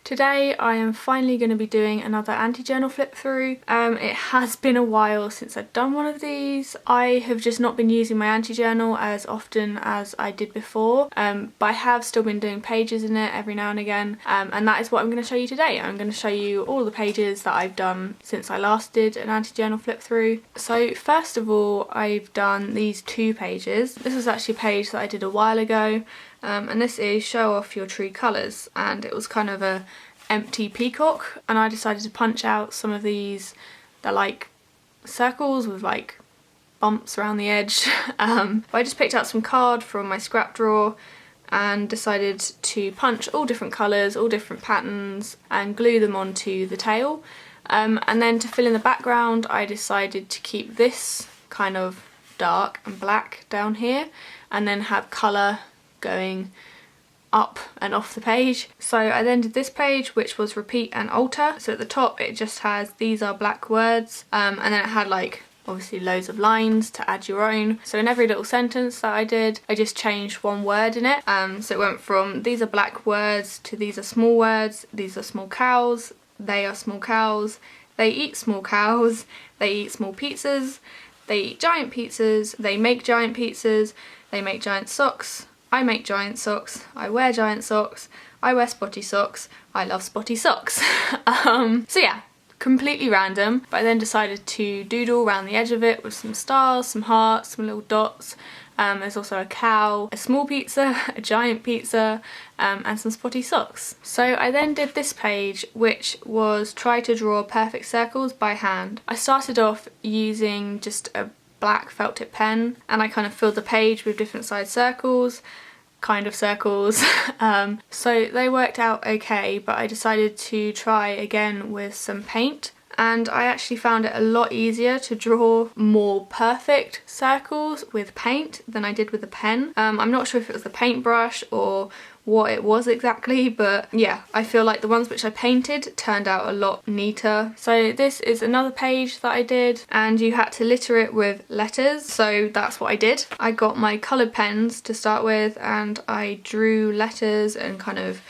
Today I am finally going to be doing another anti-journal flip through. It has been a while since I've done one of these. I have just not been using my anti-journal as often as I did before, but I have still been doing pages in it every now and again, and that is what I'm going to show you today. I'm going to show you all the pages that I've done since I last did an anti-journal flip through. So first of all, I've done these two pages. This was actually a page that I did a while ago. And this is show off your true colours, and it was kind of a empty peacock, and I decided to punch out some of these. They're like circles with like bumps around the edge. But I just picked out some card from my scrap drawer and decided to punch all different colours, all different patterns, and glue them onto the tail. And then to fill in the background, I decided to keep this kind of dark and black down here, and then have colour going up and off the page. So I then did this page, which was repeat and alter. So at the top it just has these are black words, and then it had like obviously loads of lines to add your own. So in every little sentence that I did, I just changed one word in it. So it went from these are black words to these are small words, these are small cows, they are small cows, they eat small cows, they eat small pizzas, they eat giant pizzas, they make giant pizzas, they make giant socks, I make giant socks, I wear giant socks, I wear spotty socks, I love spotty socks. So yeah, completely random, but I then decided to doodle around the edge of it with some stars, some hearts, some little dots. There's also a cow, a small pizza, a giant pizza, and some spotty socks. So I then did this page, which was try to draw perfect circles by hand. I started off using just a black felt tip pen, and I kind of filled the page with different size circles, kind of circles. So they worked out okay, but I decided to try again with some paint, and I actually found it a lot easier to draw more perfect circles with paint than I did with a pen. I'm not sure if it was the paintbrush or what it was exactly, but yeah, I feel like the ones which I painted turned out a lot neater. So this is another page that I did, and you had to litter it with letters, so that's what I did. I got my coloured pens to start with, and I drew letters and kind of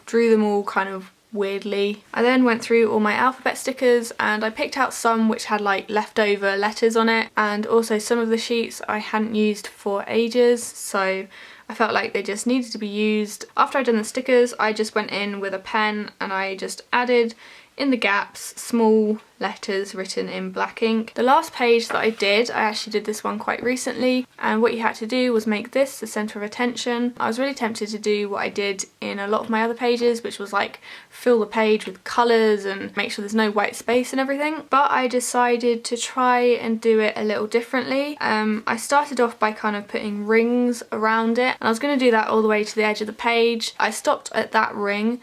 drew them all kind of weirdly. I then went through all my alphabet stickers, and I picked out some which had like leftover letters on it, and also some of the sheets I hadn't used for ages, so I felt like they just needed to be used. After I'd done the stickers, I just went in with a pen and I just added in the gaps small letters written in black ink. The last page that I actually did this one quite recently, and what you had to do was make this the centre of attention. I was really tempted to do what I did in a lot of my other pages, which was like fill the page with colours and make sure there's no white space and everything, but I decided to try and do it a little differently. I started off by kind of putting rings around it, and I was going to do that all the way to the edge of the page. I stopped at that ring,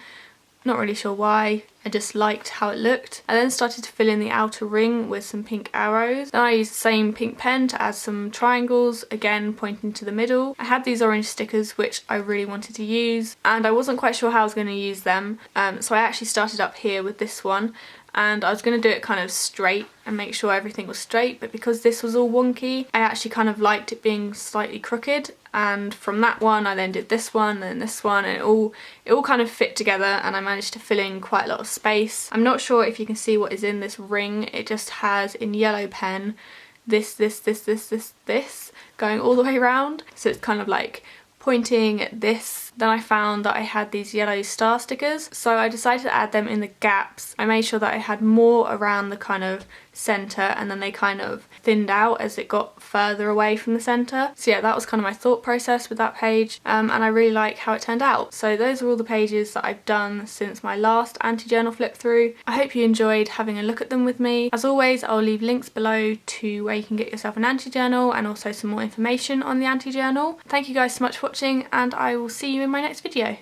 not really sure why, I just liked how it looked. I then started to fill in the outer ring with some pink arrows. Then I used the same pink pen to add some triangles, again pointing to the middle. I had these orange stickers which I really wanted to use, and I wasn't quite sure how I was going to use them, so I actually started up here with this one, and I was going to do it kind of straight and make sure everything was straight, but because this was all wonky, I actually kind of liked it being slightly crooked, and from that one I then did this one and this one, and it all kind of fit together, and I managed to fill in quite a lot of space. I'm not sure if you can see what is in this ring. It just has in yellow pen this going all the way around, so it's kind of like pointing at this. Then I found that I had these yellow star stickers, so I decided to add them in the gaps. I made sure that I had more around the kind of centre, and then they kind of thinned out as it got further away from the centre. So yeah, that was kind of my thought process with that page, and I really like how it turned out. So those are all the pages that I've done since my last anti-journal flip through. I hope you enjoyed having a look at them with me. As always, I'll leave links below to where you can get yourself an anti-journal, and also some more information on the anti-journal. Thank you guys so much for watching, and I will see you in my next video.